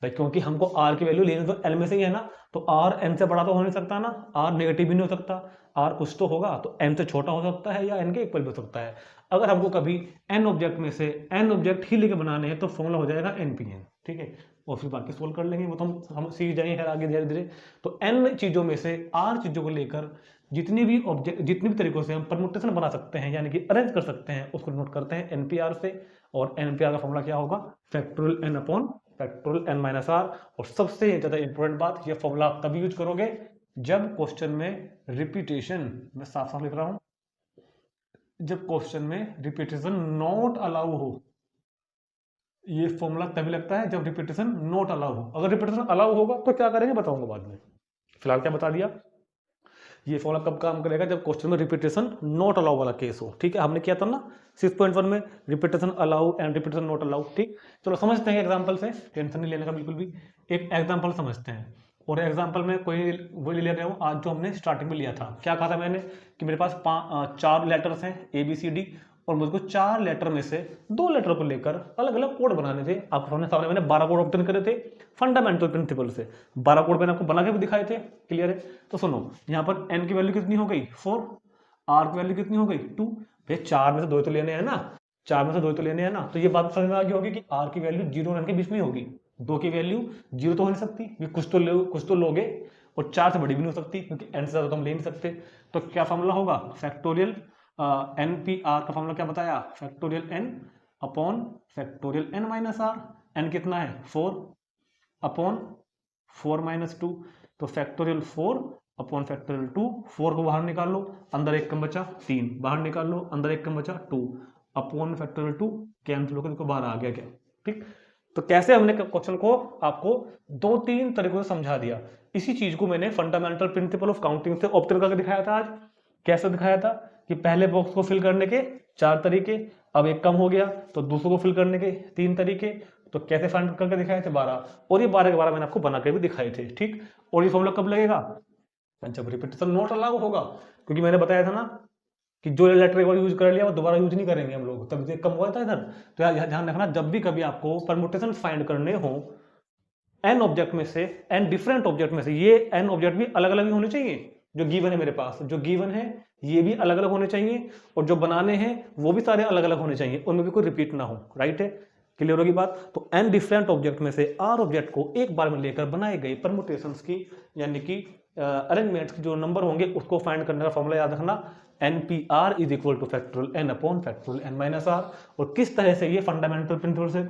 भाई, क्योंकि हमको R की वैल्यू लेनी तो L में से ही है ना, तो R N से बड़ा तो हो नहीं सकता ना, R नेगेटिव भी नहीं हो सकता, R कुछ तो होगा, तो N से छोटा हो सकता है या N के इक्वल भी हो सकता है। अगर हमको कभी N ऑब्जेक्ट में से N ऑब्जेक्ट ही लेके बनाने हैं तो फॉर्मूला हो जाएगा NPN, ठीक है। और फिर बाकी सोल्व कर लेंगे, वो तो हम सीख जाएंगे आगे धीरे धीरे। तो N चीजों में से R चीजों को लेकर जितनी भी तरीकों से हम परम्यूटेशन बना सकते हैं, यानी कि अरेंज कर सकते हैं, उसको नोट करते हैं NPR से। और NPR का फॉर्मूला क्या होगा, factorial N upon factorial N minus R। और सबसे ज्यादा इंपॉर्टेंट बात, ये फॉर्मूला आप तभी यूज करोगे जब क्वेश्चन में रिपीटेशन, मैं साफ साफ लिख रहा हूं, जब क्वेश्चन में रिपीटेशन नॉट अलाउ हो। ये फॉर्मूला तभी लगता है जब रिपीटेशन नॉट अलाउ हो। अगर रिपीटेशन अलाउ होगा तो क्या करेंगे बताऊंगा बाद में, फिलहाल क्या बता दिया। ये फॉर्मूला कब काम करेगा, जब क्वेश्चन में रिपीटेशन नॉट अलाउ वाला केस हो, ठीक है। हमने किया था ना 6.1 में, repetition allow and repetition not allow, ठीक। चलो समझते हैं एग्जांपल से, टेंशन नहीं लेने का बिल्कुल भी। एक एग्जांपल समझते हैं, और एग्जांपल में कोई वही ले रहा हूँ आज जो हमने स्टार्टिंग में लिया था। क्या कहा था मैंने कि मेरे पास 4 लेटर्स हैं ABCD, और मुझको 4 लेटर में से 2 लेटर को लेकर अलग अलग कोड बनाने थे। आपके सामने मैंने 12 कोड ऑब्टेन करे थे फंडामेंटल प्रिंसिपल से। 12 कोड मैंने आपको बना के भी दिखाए थे। क्लियर है? तो सुनो, यहाँ पर n की वैल्यू कितनी हो गई 4, r की वैल्यू कितनी हो गई 2। भाई 4 में से 2 तो लेने हैं ना, 4 में से 2 तो लेने हैं ना, तो ये बात समझ में आ गई होगी कि r की वैल्यू 0 और n के बीच में होगी। 2 की वैल्यू 0 तो हो नहीं सकती, ये कुछ तो लोगे, और 4 से बड़ी भी नहीं हो सकती क्योंकि n से ज्यादा तो हम ले नहीं सकते। तो क्या फॉर्मूला होगा फैक्टोरियल NPR का फॉर्मूला क्या बताया, factorial n upon factorial n minus r। n कितना है 4 अपॉन 4 माइनस 2, तो फैक्टोरियल 4 अपॉन फैक्टोरियल 2। 4 को बाहर निकाल लो, अंदर एक कम बचा 3, बाहर निकाल लो, अंदर एक कम बचा 2, अपॉन फैक्टोरियल 2 कैंसिल होकर देखो बाहर आ गया क्या। ठीक, तो कैसे हमने क्वेश्चन को आपको 2-3 तरीकों से समझा दिया। इसी चीज को मैंने फंडामेंटल प्रिंसिपल ऑफ काउंटिंग से ऑब्जर्व करके दिखाया था आज। कैसे दिखाया था कि पहले बॉक्स को फिल करने के 4 तरीके, अब एक कम हो गया तो दूसरों को फिल करने के 3 तरीके। तो कैसे फाइंड करके दिखाए थे 12, और ये 12 के 12 मैंने आपको बना के भी दिखाए थे। ठीक, और ये फॉर्मूला कब लगेगा, जब रिपीटेशन नॉट अलाउ होगा, क्योंकि मैंने बताया था ना कि जो लेटर एक बार यूज कर लिया वो दोबारा यूज नहीं करेंगे हम लोग, तब कम हुआ था इधर। तो यार ध्यान रखना, जब भी कभी आपको परमुटेशन फाइंड करने हो n ऑब्जेक्ट में से, n डिफरेंट ऑब्जेक्ट में से, ये n ऑब्जेक्ट भी अलग अलग ही होने चाहिए। जो गिवन है मेरे पास, जो गिवन है ये भी अलग अलग होने चाहिए, और जो बनाने हैं वो भी सारे अलग अलग होने चाहिए, उनमें भी कोई रिपीट ना हो। राइट है? क्लियर होगी बात? तो n डिफरेंट ऑब्जेक्ट में से r ऑब्जेक्ट को एक बार में लेकर बनाए गए परमुटेशंस की, यानी कि अरेंजमेंट्स की जो नंबर होंगे उसको फाइंड करने का फॉर्मूला याद रखना, NPR is equal two factorial n upon factorial n minus r। और किस तरह से ये फंडामेंटल प्रिंसिपल से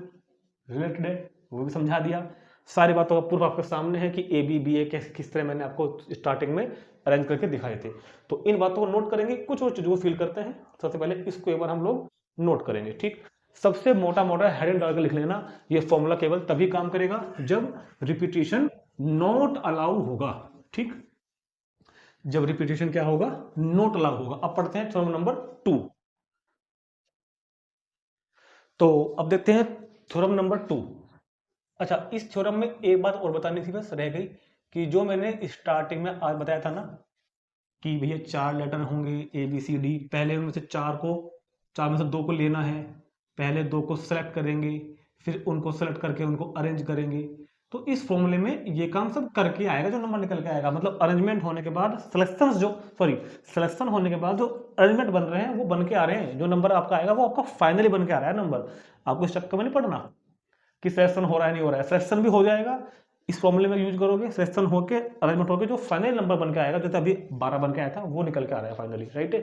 रिलेटेड है वो भी समझा दिया। सारी बातों का पूर्व आपके सामने है कि ABBA किस तरह मैंने आपको स्टार्टिंग में अरेंज करके दिखाए थे। तो इन बातों को नोट करेंगे, कुछ और चीजों को फील करते हैं। सबसे पहले इसको एक बार हम लोग नोट करेंगे। ठीक, सबसे मोटा मोटा हेडिंग डालकर लिख लेना, ये फॉर्मूला केवल तभी काम करेगा जब रिपीटिशन नॉट अलाउ होगा। ठीक, जब रिपीटिशन क्या होगा, नॉट अलाउ होगा। अब पढ़ते हैं थ्योरम नंबर 2। तो अब देखते हैं थ्योरम नंबर 2। अच्छा, इस थ्योरम में एक बात और बतानी थी बस रह गई, कि जो मैंने स्टार्टिंग में आज बताया था ना कि भैया 4 लेटर होंगे ABCD, पहले उनमें से 4 में से 2 को लेना है, पहले 2 को सेलेक्ट करेंगे, फिर उनको सेलेक्ट करके उनको अरेंज करेंगे। तो इस फॉर्मूले में ये काम सब करके आएगा, जो नंबर निकल के आएगा, मतलब अरेंजमेंट होने के बाद सिलेक्शन होने के बाद जो अरेंजमेंट बन रहे हैं वो बन के आ रहे हैं, जो नंबर आपका आएगा वो आपका फाइनली बन के आ रहा है नंबर। आपको इस चक्कर में नहीं पड़ना कि सिलेक्शन हो रहा है नहीं हो रहा है, सिलेक्शन भी हो जाएगा। इस फॉर्मूले में यूज करोगे, सिलेक्शन होके अरेंजमेंट होके जो फाइनल नंबर बन के आएगा, जैसे अभी 12 बन के आया था वो निकल के आ रहा है फाइनली। राइट है?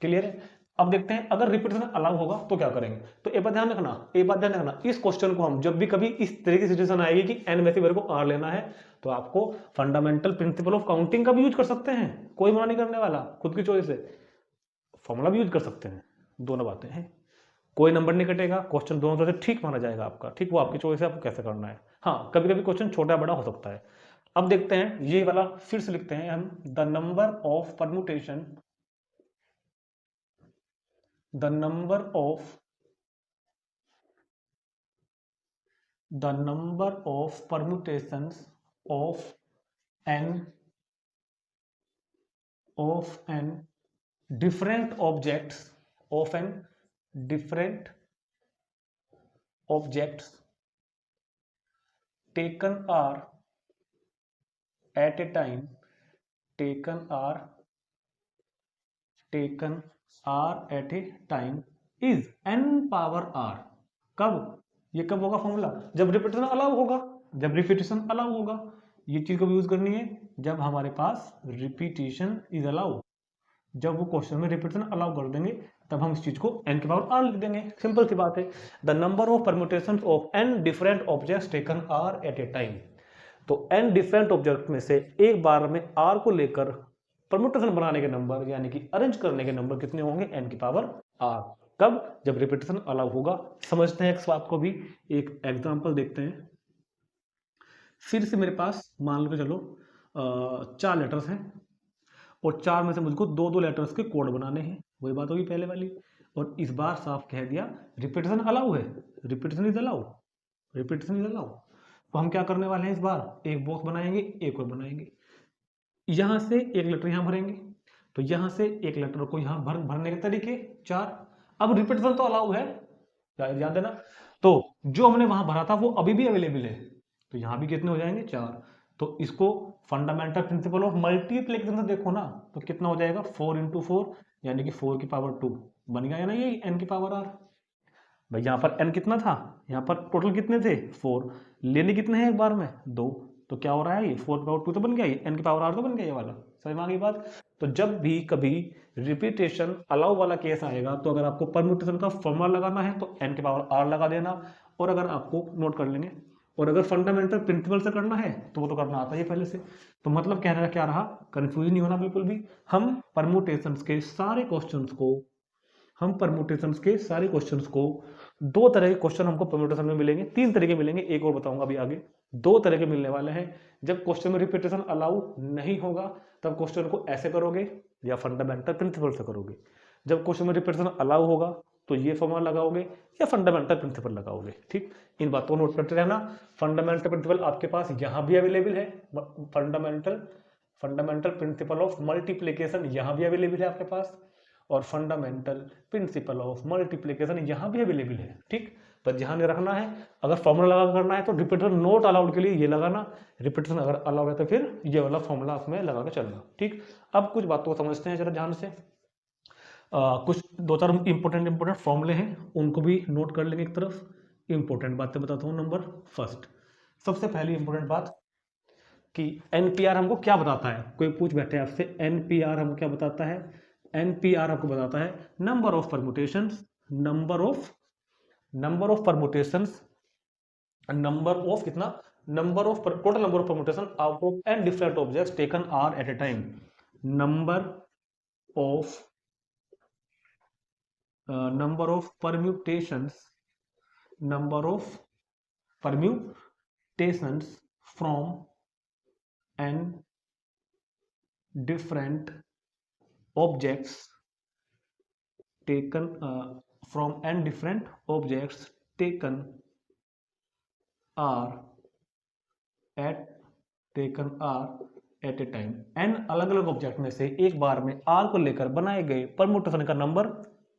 क्लियर है? अब देखते हैं अगर रिपीटेशन अलाउ होगा तो क्या करेंगे। तो एक बात ध्यान रखना, इस क्वेश्चन को हम जब भी कभी इस तरह की सिचुएशन आएगी कि n में से मेरे को r लेना है, तो आपको फंडामेंटल प्रिंसिपल ऑफ काउंटिंग का भी यूज कर सकते हैं, कोई मना नहीं करने वाला, खुद की चॉइस है। फॉर्मूला भी यूज कर सकते हैं, दोनों बातें हैं, कोई नंबर नहीं कटेगा, क्वेश्चन दोनों तरह से ठीक माना जाएगा आपका। ठीक, वो आपकी चॉइस है आपको कैसे करना है। हाँ, कभी कभी क्वेश्चन छोटा बड़ा हो सकता है। अब देखते हैं ये वाला, फिर से लिखते हैं हम, the number of permutation, the number of permutations of N different objects taken are at a time is n power r। कब? ये कब होगा फॉर्मूला? जब रिपीटेशन अलाउ होगा। ये चीज कब यूज करनी है? जब हमारे पास रिपीटेशन इज अलाउ, जब वो क्वेश्चन में रिपीटेशन अलाउ कर देंगे तब हम इस चीज को n की पावर r लिख देंगे। सिंपल सी बात है। The number of permutations of n different objects taken are at a time. तो n डिफरेंट ऑब्जेक्ट में से एक बार में r को लेकर परम्यूटेशन बनाने के नंबर, यानी कि अरेंज करने के नंबर कितने होंगे? n की पावर r। कब? जब रिपीटेशन अलाउ होगा। समझते हैं इस बात को भी, एक एग्जांपल देखते हैं। फिर से मेरे पास मान लो चलो 4 लेटर्स हैं, और 4 में से मुझको 2-2 लेटर्स के कोड बनाने हैं, वही बात होगी पहले वाली। और इस बार साफ कह दिया रिपीटेशन अलाउ है, रिपीटेशन इज अलाउ। तो हम क्या करने वाले हैं, इस बार एक बॉक्स बनाएंगे, एक और बनाएंगे। यहां से एक लेटर यहां भरेंगे, तो यहां से एक लेटर को यहां भरने के तरीके 4, अब रिपीटेशन तो अलाउ है, ध्यान देना। तो जो हमने वहां भरा था वो अभी भी अवेलेबल है, तो यहां भी कितने हो जाएंगे 4। तो इसको फंडामेंटल प्रिंसिपल ऑफ मल्टीप्लिकेशन से देखो ना, तो कितना हो जाएगा 4 इंटू 4 यानी कि 4 की पावर 2 बन गया, या ना ये n की पावर r। भाई यहाँ पर n कितना था, यहाँ पर टोटल कितने थे 4, लेने कितने हैं एक बार में 2, तो क्या हो रहा है ये 4 की पावर 2 तो बन गया, ये n की पावर r तो बन गया ये वाला। समझ में आ गई बात। तो जब भी कभी रिपीटेशन अलाउ वाला केस आएगा तो अगर आपको परम्यूटेशन का फॉर्मूला लगाना है तो n की पावर r लगा देना, और अगर आपको नोट कर लेंगे, और अगर फंडामेंटल प्रिंसिपल से करना है तो वो तो करना आता है पहले से। तो मतलब कहने का क्या रहा, कंफ्यूज नहीं होना बिल्कुल भी। हम परम्यूटेशंस के सारे क्वेश्चंस को दो तरह के क्वेश्चन हमको परम्यूटेशन में मिलेंगे, 3 तरह के मिलेंगे, एक और बताऊंगा अभी आगे। 2 तरह के मिलने वाले हैं। जब क्वेश्चन में रिपीटेशन अलाउ नहीं होगा तब क्वेश्चन को ऐसे करोगे या फंडामेंटल प्रिंसिपल से करोगे। जब क्वेश्चन में रिपीटेशन अलाउ होगा तो ये फॉर्मूला लगाओगे या फंडामेंटल प्रिंसिपल लगाओगे। ठीक, इन बातों को नोट करते रहना। फंडामेंटल प्रिंसिपल आपके पास यहां भी अवेलेबल है, फंडामेंटल प्रिंसिपल ऑफ मल्टीप्लीकेशन यहां भी अवेलेबल है आपके पास, और फंडामेंटल प्रिंसिपल ऑफ मल्टीप्लीकेशन यहां भी अवेलेबल है। ठीक, पर ध्यान रखना है अगर फॉर्मूला लगा करना है तो रिपीटेशन नोट अलाउड के लिए ये लगाना, रिपीटेशन अगर अलाउड है तो फिर ये वाला फॉर्मूला उसमें लगा के चलना। ठीक, अब कुछ बातों को समझते हैं जरा ध्यान से। कुछ 2-4 इंपॉर्टेंट फॉर्मूले हैं, उनको भी नोट कर लेंगे एक तरफ। इंपॉर्टेंट बातें बताता हूँ। नंबर फर्स्ट, सबसे पहली इंपॉर्टेंट बात कि एनपीआर हमको क्या बताता है। कोई पूछ बैठे आपसे एनपीआर हमको क्या बताता है। एनपीआर आपको बताता है number of permutations, number of permutations, number of कितना, number of total number of permutation out of n different objects taken are at a time. Number of permutations from n different objects taken at a time. n अलग अलग object में से एक बार में r को लेकर बनाए गए परम्यूटेशन का नंबर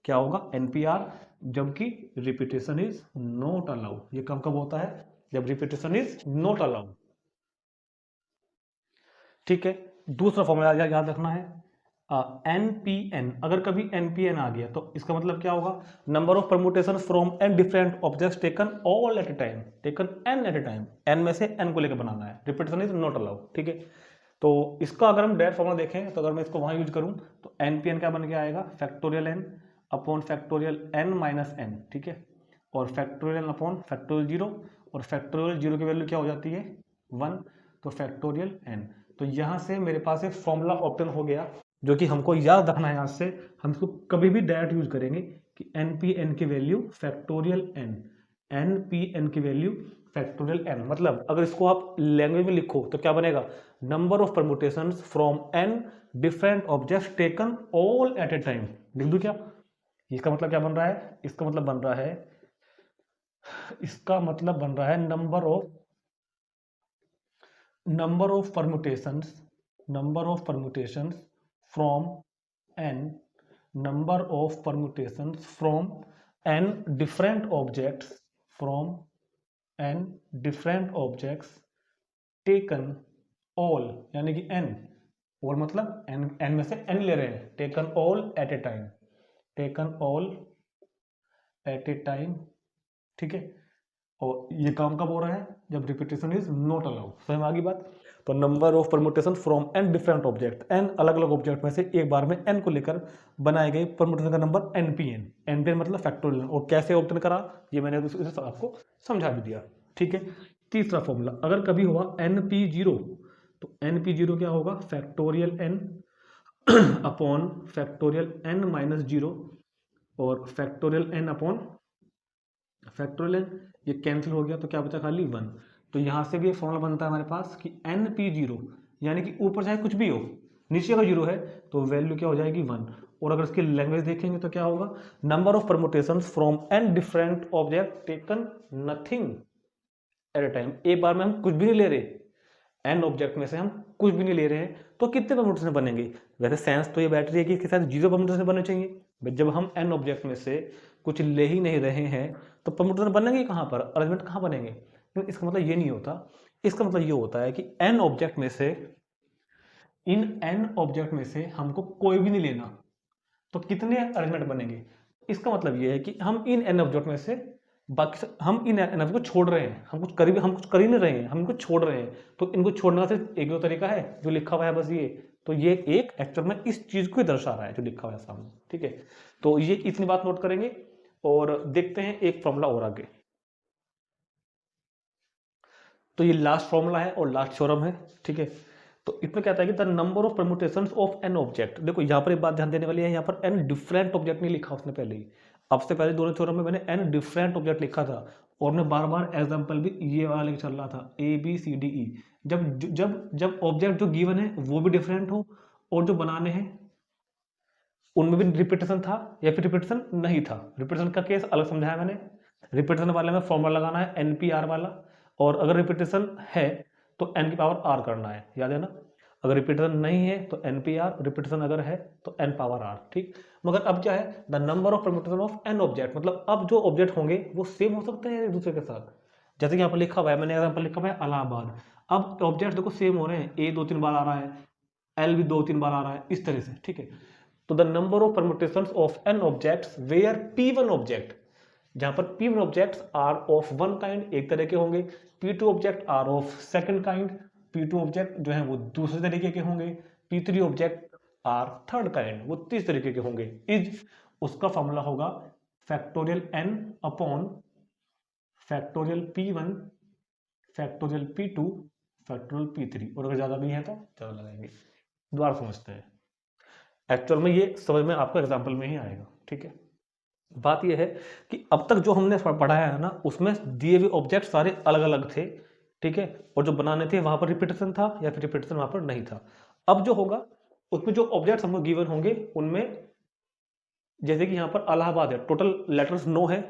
क्या होगा, एनपीआर। जबकि रिपीटेशन इज नॉट अलाउड। ये कब होता है, जब रिपीटेशन इज नॉट अलाउड। ठीक है, दूसरा फॉर्मूला याद रखना है एनपीएन। अगर कभी एनपीएन आ गया तो इसका मतलब क्या होगा, number of permutation from N different objects taken all at a time, taken N at a time, N में से एन को लेकर बनाना है, रिपीटेशन इज नॉट अलाउड। ठीक है, तो इसका अगर हम डायरेक्ट फॉर्मूला देखें तो अगर मैं इसको वहां यूज करूं तो एनपीएन क्या बन के आएगा, factorial N upon factorial N minus N. ठीक है, और फैक्टोरियल अपॉन फैक्टोरियल 0, और फैक्टोरियल 0 की वैल्यू क्या हो जाती है 1, तो फैक्टोरियल एन। तो यहां से मेरे पास एक फॉर्मूला ऑप्टेन हो गया जो कि हमको याद रखना है। आज से हम इसको कभी भी डायरेक्ट यूज करेंगे कि एनपीएन की वैल्यू फैक्टोरियल एन, एनपीएन की वैल्यू फैक्टोरियल एन। मतलब अगर इसको आप लैंग्वेज में लिखो तो क्या बनेगा, number of permutations from N different objects taken all at a time. लिख दूं क्या, इसका मतलब क्या बन रहा है, इसका मतलब बन रहा है number of permutations from N, number of permutations from N different objects taken all, यानी कि एन, और मतलब एन में से एन ले रहे हैं, taken all at a time. ठीक है, और ये काम कब हो रहा है, जब रिपीटेशन इज नॉट अलाउड। समझ आ गई बात। तो number of permutation from N different object, N अलग अलग ऑब्जेक्ट में से एक बार में एन को लेकर बनाए गए परम्यूटेशन का नंबर एनपीएन। एनपीएन मतलब फैक्टोरियल, और कैसे ऑब्टेन करा ये मैंने आपको समझा भी दिया। ठीक है, तीसरा फॉर्मूला, अगर कभी हुआ np0 तो np0 क्या होगा, factorial n upon factorial n minus 0, और factorial n upon factorial n, ये कैंसिल हो गया तो क्या बचा खाली 1। तो यहां से भी एक फॉर्मूला बनता है हमारे पास कि np0 यानी कि ऊपर चाहे कुछ भी हो, नीचे का 0 है तो वैल्यू क्या हो जाएगी 1। और अगर इसकी लैंग्वेज देखेंगे तो क्या होगा, number of permutations from N different object taken nothing at a time. एक बार में हम कुछ भी नहीं ले रहे, एन ऑब्जेक्ट में से हम कुछ भी नहीं ले रहे हैं, तो कितने परम्यूटेशन बनेंगे। वैसे सेंस तो ये बैटरी है कि इसके साथ 0 परम्यूटेशन बने चाहिए, भाई जब हम n ऑब्जेक्ट में से कुछ ले ही नहीं रहे हैं तो परम्यूटेशन बनेंगे कहाँ पर, अरेंजमेंट कहाँ बनेंगे? तो इसका मतलब ये नहीं होता, इसका मतलब ये होता है कि n ऑब्जेक्ट में से, इन n ऑब्जेक्ट में से हमको कोई भी नहीं लेना, तो कितने अरेंजमेंट बनेंगे? इसका मतलब ये है कि हम इन n ऑब्जेक्ट में से हम इन n ऑब्जेक्ट को छोड़ रहे हैं, हम कुछ कर ही नहीं रहे हैं, हम इनको छोड़ रहे हैं। तो इनको छोड़ने का सिर्फ एक दो तरीका है जो लिखा हुआ है बस ये। तो ये एक एक्चुअल में इस चीज को ही दर्शा रहा है जो लिखा हुआ है सामने, ठीक है। तो ये इतनी बात नोट करेंगे और देखते हैं एक फॉर्मूला और आगे। तो ये लास्ट फॉर्मूला है और लास्ट थ्योरम है, ठीक है। तो इसमें कहता है कि the number of permutations of an object. देखो यहाँ पर एक बात ध्यान देने वाली है, यहाँ पर एन डिफरेंट ऑब्जेक्ट नहीं लिखा उसने पहले ही। अब से पहले दोनों थ्योरम में मैंने एन डिफरेंट ऑब्जेक्ट लिखा था और मैं बार बार एग्जांपल भी ये वाला लेके चल रहा था, ए बी सी डी ई। जब जब जब ऑब्जेक्ट जो गिवन है वो भी डिफरेंट हो और जो बनाने हैं उनमें भी रिपीटेशन था या फिर रिपीटेशन नहीं था। रिपीटेशन का केस अलग समझाया मैंने। रिपीटेशन वाले में फॉर्मूला लगाना है एनपीआर वाला, और अगर रिपीटेशन है तो एन की पावर आर करना है, याद है ना। अगर रिपीटेशन नहीं है तो एन पी आर, रिपीटेशन अगर है तो एन पावर आर, ठीक। मगर अब क्या है, the number of permutation of an object, मतलब अब जो ऑब्जेक्ट होंगे वो सेम हो सकते हैं एक दूसरे के साथ। जैसे कि यहाँ पर लिखा हुआ है, मैंने एग्जाम्पल लिखा हुआ है इलाहाबाद। अब ऑब्जेक्ट देखो सेम हो रहे हैं, ए 2-3 बार आ रहा है, एल भी 2-3 बार आ रहा है, इस तरह से, ठीक है। तो the number of permutations of N objects where P1 object, जहां पर P1 objects are of one kind, एक तरह के होंगे, P2 object are of second kind, P2 object जो है वो दूसरे तरीके के होंगे, P3 object are third kind, वो तीस तरीके के होंगे। इज उसका फॉर्मूला होगा factorial n upon factorial P1 factorial P2 factorial P3, और अगर ज्यादा भी है तो ज्यादा लगाएंगे। दोबारा समझते हैं, एक्चुअल में ये समझ में आपको एग्जाम्पल में ही आएगा, ठीक है। बात यह है कि अब तक जो हमने पढ़ाया है ना, उसमें दिए हुए ऑब्जेक्ट सारे अलग अलग थे, ठीक है, और जो बनाने थे वहां पर रिपीटेशन था या फिर रिपीटेशन वहां पर नहीं था। अब जो होगा उसमें जो ऑब्जेक्ट हमको गिवन होंगे उनमें, जैसे कि यहाँ पर इलाहाबाद है, टोटल लेटर्स 9 है,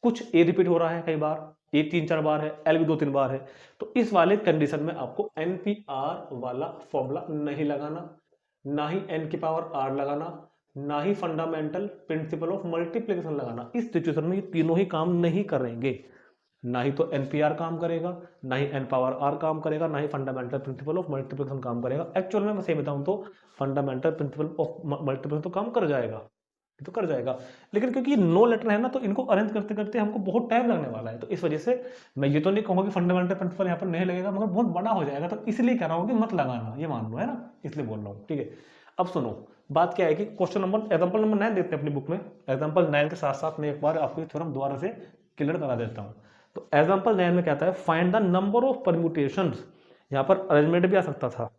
कुछ ए रिपीट हो रहा है कई बार, ए 3-4 बार है, एल भी 2-3 बार है। तो इस वाले कंडीशन में आपको एनपीआर वाला फॉर्मूला नहीं लगाना, ना ही एन की पावर आर लगाना, ना ही फंडामेंटल प्रिंसिपल ऑफ मल्टीप्लिकेशन लगाना। इस सिचुएशन में ये तीनों ही काम नहीं करेंगे, ना ही तो एनपीआर काम करेगा, ना ही एन पावर आर काम करेगा, ना ही फंडामेंटल प्रिंसिपल ऑफ मल्टीप्लिकेशन काम करेगा। एक्चुअल में मैं सही बताऊं तो फंडामेंटल प्रिंसिपल ऑफ मल्टीप्लिकेशन तो काम कर जाएगा, तो कर जाएगा, लेकिन क्योंकि नो लेटर है ना, तो इनको अरेंज करते करते हमको बहुत टाइम लगने वाला है। तो इस वजह से मैं ये तो नहीं कहूंगा कि फंडामेंटल प्रिंसिपल यहाँ पर नहीं लगेगा, मगर बहुत बड़ा हो जाएगा, तो इसलिए कह रहा हूँ कि मत लगाना, ये मान लो, है ना, इसलिए बोल रहा हूँ, ठीक है। अब सुनो, बात क्या है कि क्वेश्चन नंबर एग्जाम्पल नंबर 9 देखते हैं अपनी बुक में। एग्जाम्पल 9 के साथ साथ मैं एक बार आपको थ्योरम दोबारा से क्लियर करा देता हूँ। तो एग्जाम्पल 9 में कहता है find the number of permutations, यहाँ पर अरेंजमेंट भी आ सकता था।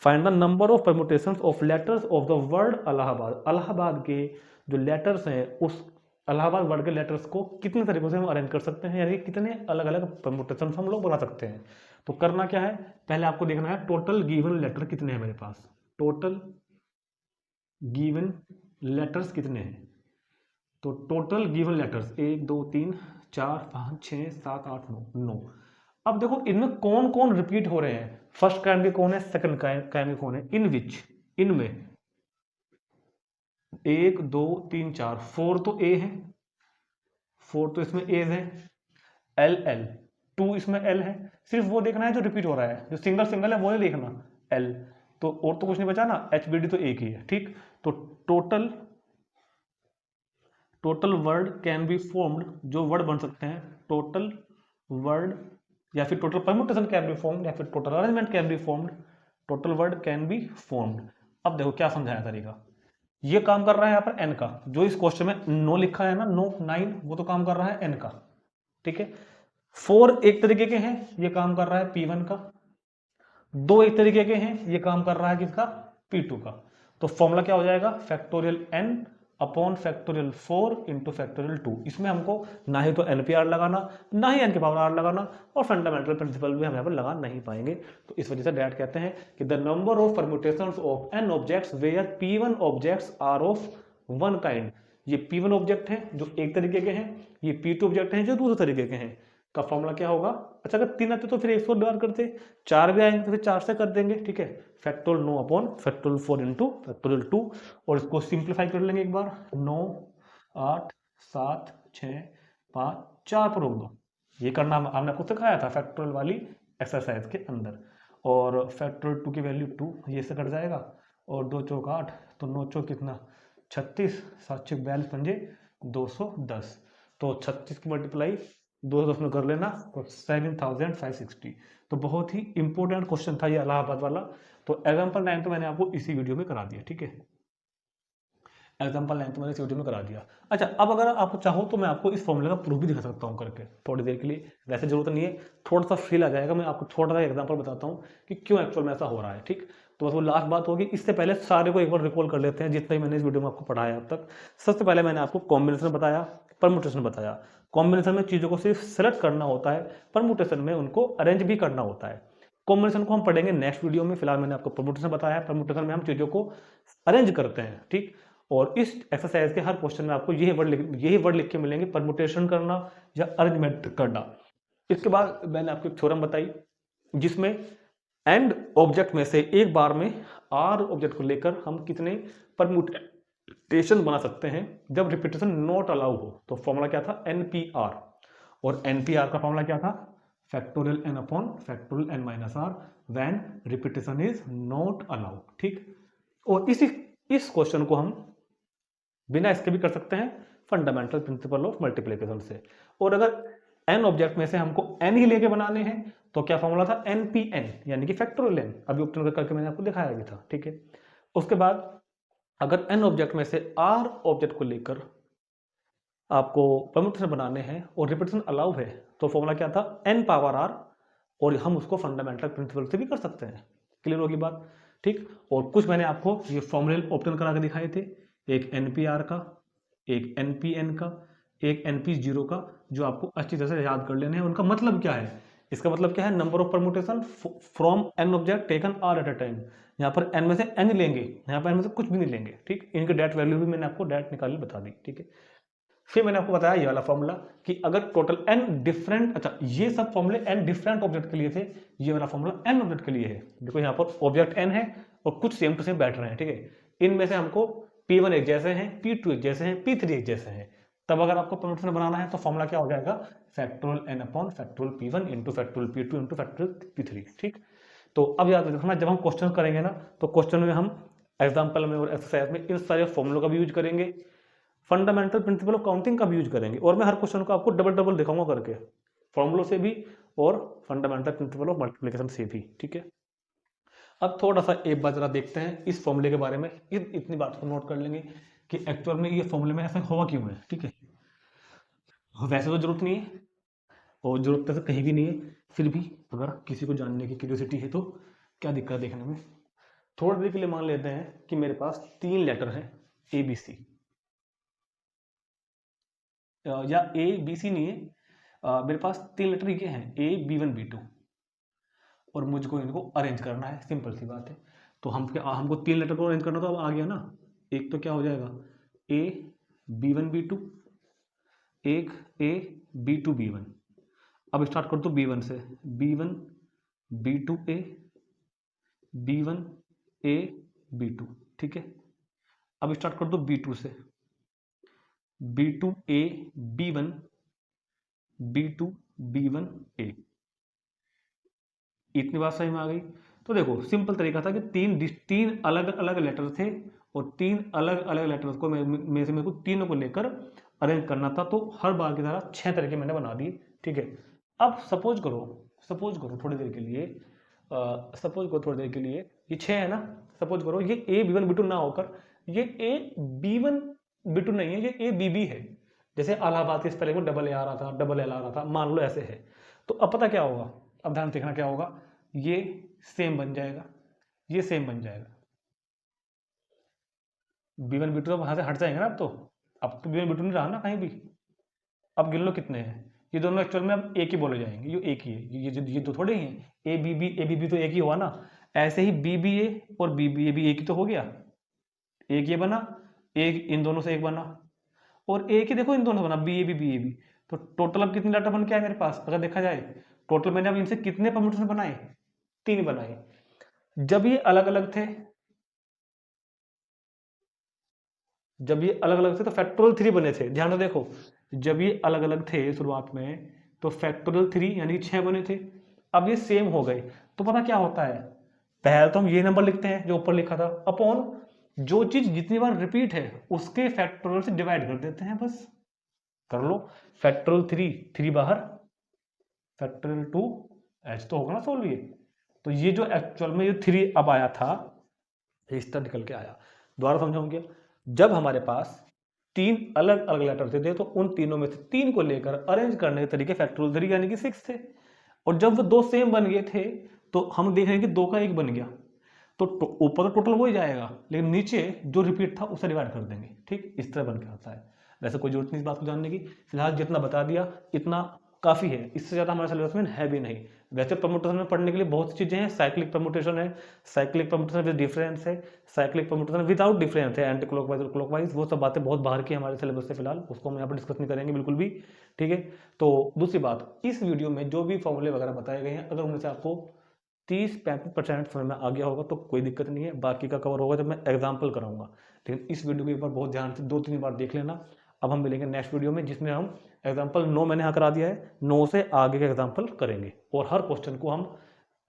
Find the number of permutations of letters of the word Allahabad, Allahabad के जो लेटर्स हैं उस इलाहाबाद वर्ड के लेटर्स को कितने तरीकों से हम अरेंज कर सकते हैं, यानी कितने अलग अलग परम्यूटेशंस हम लोग बना सकते हैं। तो करना क्या है, पहले आपको देखना है टोटल गिवन लेटर कितने हैं मेरे पास, टोटल गिवन लेटर्स कितने हैं। तो टोटल गिवन लेटर्स 1 2 3 4 5 6 7 8 9। अब देखो इनमें कौन कौन रिपीट हो रहे हैं, फर्स्ट काइंड के कौन है, सेकंड काइंड के कौन है, इन विच, इनमें 1 2 3 4 4 तो ए है, 4 तो इसमें ए है, एल एल 2 इसमें एल है, सिर्फ वो देखना है जो रिपीट हो रहा है, जो सिंगल सिंगल है वो नहीं देखना, एल तो, और तो कुछ नहीं बचा ना, एच बी डी तो एक ही है, ठीक। तो total word can be formed, जो वर्ड बन सकते हैं, टोटल वर्ड या फिर total permutation can be formed या फिर total arrangement can be formed, total word can be formed. अब देखो क्या समझाया तरीका, ये काम कर रहा है यहाँ पर एन का, जो इस क्वेश्चन में नो लिखा है ना, नो 9, वो तो काम कर रहा है एन का, ठीक है। 4 एक तरीके के हैं, ये काम कर रहा है P1 का, 2 एक तरीके के हैं, ये काम कर रहा है किसका, P2 का। तो फॉर्मूला क्या हो जाएगा, factorial n upon factorial 4 into factorial 2। इसमें हमको ना ही तो एनपीआर लगाना, ना ही एन के पावर आर लगाना, और फंडामेंटल प्रिंसिपल भी हम यहाँ पर लगा नहीं पाएंगे। तो इस वजह से डैट कहते हैं कि the number of permutations of N objects where P1 objects are of one kind, ये P1 ऑब्जेक्ट हैं जो एक तरीके के हैं, ये P2 ऑब्जेक्ट हैं जो दूसरे तरीके के हैं। का फॉर्मूला क्या होगा? अच्छा अगर 3 आते तो फिर 100 डिवाइड करते, 4 भी आएंगे तो फिर 4 से कर देंगे, ठीक है। Factorial 9 upon factorial 4 into factorial 2, और इसको सिंप्लीफाई कर लेंगे एक बार। 9 8 7 6 5 4 पर रोक दो। ये करना हमने आपको सिखाया था फैक्टोरियल वाली एक्सरसाइज के अंदर। और फैक्टोरियल 2 की वैल्यू 2, ये से कट जाएगा, और 2 चौक 8, तो 9 चौक कितना 36, 7 छः 42 पंजे 210, तो 36 की मल्टीप्लाई 210 में कर लेना, तो 7560। तो बहुत ही इंपॉर्टेंट क्वेश्चन था ये इलाहाबाद वाला। तो एग्जाम्पल 9 तो मैंने आपको इसी वीडियो में करा दिया, ठीक है। एग्जाम्पल 9 तो मैंने इस वीडियो में करा दिया। अच्छा अब अगर आप चाहो तो मैं आपको इस फॉर्मूले का प्रूफ भी दिखा सकता हूँ करके थोड़ी देर के लिए, वैसे जरूरत नहीं है, थोड़ा सा फील आ जाएगा। मैं आपको थोड़ा सा एग्जाम्पल बताता हूँ कि क्यों एक्चुअल में ऐसा हो रहा है, ठीक। तो बस वो लास्ट बात होगी। इससे पहले सारे को एक बार रिकॉल कर लेते हैं जितना ही मैंने इस वीडियो में आपको पढ़ाया अब तक। सबसे पहले मैंने आपको कॉम्बिनेशन बताया, परमुटेशन बताया। कॉम्बिनेशन में चीज़ों को सिर्फ सेलेक्ट करना होता है, परमुटेशन में उनको अरेंज भी करना होता है। कॉम्बिनेशन को हम पढ़ेंगे नेक्स्ट वीडियो में, फिलहाल मैंने आपको परमुटेशन बताया है। परमुटेशन में हम चीज़ों को अरेंज करते हैं, ठीक। और इस एक्सरसाइज के हर क्वेश्चन में आपको यही वर्ड लिख के मिलेंगे, परमुटेशन करना या अरेंजमेंट करना। इसके बाद मैंने आपको एक थ्योरम बताई जिसमें एंड ऑब्जेक्ट में से एक बार में आर ऑब्जेक्ट को लेकर हम कितने परमुटेशन बना सकते हैं जब रिपीटेशन नॉट अलाउ हो। तो फॉर्मूला क्या था? NPR। और NPR का फॉर्मूला क्या था? Factorial n upon factorial n minus R when repetition is not allowed, ठीक। और इस क्वेश्चन को हम बिना इसके भी कर सकते हैं, फंडामेंटल प्रिंसिपल ऑफ मल्टीप्लिकेशन से। और अगर n ऑब्जेक्ट में से हमको n ही लेके बनाने हैं तो क्या फॉर्मूला था? NPN, यानी कि फैक्टोरियल n। अभी ऑप्शन करके मैंने आपको दिखाया भी था, ठीक है। उसके बाद अगर n ऑब्जेक्ट में से r ऑब्जेक्ट को लेकर आपको परमुटेशन बनाने हैं और रिपीटेशन अलाउ है तो फॉर्मूला क्या था? n पावर r, और हम उसको फंडामेंटल प्रिंसिपल से भी कर सकते हैं। क्लियर होगी बात, ठीक। और कुछ मैंने आपको ये फॉर्मूले ऑप्शन करा के दिखाए थे, एक NPR का, एक NPN का, एक NP0 का, जो आपको अच्छी तरह से याद कर लेने हैं। उनका मतलब क्या है? इसका मतलब क्या है? Number of permutation from n object taken r at a time. यहाँ पर n में से n लेंगे, यहाँ पर n में से कुछ भी नहीं लेंगे, ठीक। इनके डेट वैल्यू भी मैंने आपको डेट निकालनी बता दी, ठीक है। फिर मैंने आपको बताया ये वाला फॉर्मूला कि अगर टोटल n डिफरेंट, अच्छा ये सब फॉर्मूले n डिफरेंट ऑब्जेक्ट के लिए थे, ये वाला फॉर्मूला n ऑब्जेक्ट के लिए है। देखो यहाँ पर ऑब्जेक्ट n है और कुछ सेम टू सेम बैठ रहे हैं, ठीक है। इनमें से हमको P1 एक जैसे हैं, P2 एक जैसे हैं, P3 एक जैसे हैं। तब अगर आपको परमुटेशन बनाना है तो फॉर्मूला क्या हो जाएगा? Factorial n upon factorial P1 into factorial P2 into factorial P3, ठीक। तो अब याद रखना जब हम क्वेश्चन करेंगे ना तो क्वेश्चन में हम एग्जाम्पल में और एक्सरसाइज में इन सारे फॉर्मूलों का भी यूज करेंगे, फंडामेंटल प्रिंसिपल ऑफ काउंटिंग का भी यूज करेंगे, और मैं हर क्वेश्चन को आपको डबल डबल दिखाऊंगा करके, फॉर्मूलों से भी और फंडामेंटल प्रिंसिपल ऑफ मल्टीप्लिकेशन से भी, ठीक है। अब थोड़ा सा एक बार जरा देखते हैं इस फॉर्मूले के बारे में। इतनी बात को नोट कर लेंगे कि एक्चुअल में ये फॉर्मूले में ऐसा हुआ क्यों है, ठीक है। वैसे तो जरूरत नहीं है और जरूरत तो कहीं भी नहीं है, फिर भी अगर किसी को जानने की क्यूरियोसिटी है तो क्या दिक्कत है देखने में। थोड़ी देर के लिए मान लेते हैं कि मेरे पास 3 लेटर हैं ABC, या ABC नहीं है, मेरे पास 3 लेटर ये हैं A B1 B2, और मुझको इनको अरेंज करना है। सिंपल सी बात है। तो हमको 3 लेटर को अरेंज करना, तो अब आ गया ना। एक तो क्या हो जाएगा? A B1 B2, एक A B2 B1। अब स्टार्ट कर दो B1 से, B1 B2 A, B1 A B2, ठीक है। अब स्टार्ट कर दो B2 से, B2 A B1 B2 B1 A। इतनी बात सही में आ गई। तो देखो सिंपल तरीका था कि तीन अलग अलग लेटर थे और 3 अलग अलग लेटर्स को में से मेरे को तीनों को लेकर अरेंज करना था। तो हर बार की तरह 6 तरीके मैंने बना दिए, ठीक है। अब सपोज करो थोड़ी देर के लिए, ये 6 है ना। सपोज करो ये A B1 B2 ना होकर ये A B1 B2 नहीं है, ये ABB है। जैसे इलाहाबाद के पहले को डबल A आ रहा था, डबल L आ रहा था, मान लो ऐसे है। तो अब पता क्या होगा? अब ध्यान देखना क्या होगा, ये सेम बन जाएगा, ये सेम बन जाएगा। B1 B2 तो वहां से हट जाएंगे ना। अब तो B1 B2 नहीं रहा ना कहीं भी। अब गिन लो कितने हैं। ये दोनों एक्चुअल में अब एक ही बोले जाएंगे, ये एक ही है, ये दो थोड़े ही हैं। ABB तो एक ही हुआ ना। ऐसे ही BBA और BBA भी एक ही तो हो गया। एक ये बना, एक इन दोनों से एक बना, और एक ही देखो इन दोनों से बना BAB BAB। तो टोटल अब कितने लेटर बन के आए मेरे पास, अगर देखा जाए टोटल मैंने अब इनसे कितने परम्यूटेशन बनाए, 3 बनाए। जब ये अलग अलग थे, तो फैक्टोरियल 3 बने थे, ध्यान से देखो, जब ये अलग अलग थे शुरुआत में तो फैक्टोरियल 3 यानी कि 6 बने थे। अब ये सेम हो गए तो पता क्या होता है, पहले तो हम ये नंबर लिखते हैं जो ऊपर लिखा था, अपॉन जो चीज जितनी बार रिपीट है उसके फैक्टोरियल से डिवाइड कर देते हैं, बस कर लो। फैक्टोरियल 3 बाहर, फैक्टोरियल 2 एच तो होगा ना सोल्व ये। तो ये जो एक्चुअल में ये 3 अब आया था, इस तरह निकल के आया। दोबारा समझाऊंगे, जब हमारे पास 3 अलग अलग लेटर थे तो उन तीनों में से 3 को लेकर अरेंज करने के तरीके फैक्टोरियल 3 यानी कि 6 थे। और जब वो 2 सेम बन गए थे तो हम देख रहे हैं कि 2 का 1 बन गया, तो ऊपर तो टोटल हो ही जाएगा, लेकिन नीचे जो रिपीट था उसे डिवाइड कर देंगे, ठीक, इस तरह बन के आता है। वैसे कोई जरूरत नहीं इस बात को जानने की, फिलहाल जितना बता दिया इतना काफ़ी है, इससे ज़्यादा हमारे सिलेबस में है भी नहीं। वैसे परमुटेशन में पढ़ने के लिए बहुत सी चीज़ें हैं, साइक्लिक परमुटेशन है, साइक्लिक परमुटेशन विद डिफरेंस है, साइक्लिक परमुटेशन विदाउट डिफरेंस है, एंटी क्लॉकवाइज और क्लॉकवाइज, वो सब बातें बहुत बाहर की हमारे सिलेबस से, फिलहाल उसको हम यहाँ पर डिस्कस नहीं करेंगे बिल्कुल भी, ठीक है। तो दूसरी बात, इस वीडियो में जो भी फॉर्मूले वगैरह बताए गए हैं, अगर उनमें से आपको 30-35% समझ में आ गया होगा तो कोई दिक्कत नहीं है, बाकी का कवर होगा जब मैं एग्जाम्पल कराऊंगा। लेकिन इस वीडियो को एक बार बहुत ध्यान से 2-3 बार देख लेना। अब हम मिलेंगे नेक्स्ट वीडियो में जिसमें हम एग्जाम्पल 9 मैंने यहाँ करा दिया है, 9 से आगे के एग्जाम्पल करेंगे और हर क्वेश्चन को हम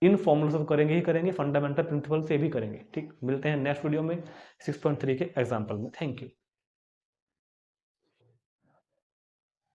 इन फॉर्मूले से करेंगे ही करेंगे, फंडामेंटल प्रिंसिपल से भी करेंगे, ठीक। मिलते हैं नेक्स्ट वीडियो में 6.3 के एग्जाम्पल में। Thank you.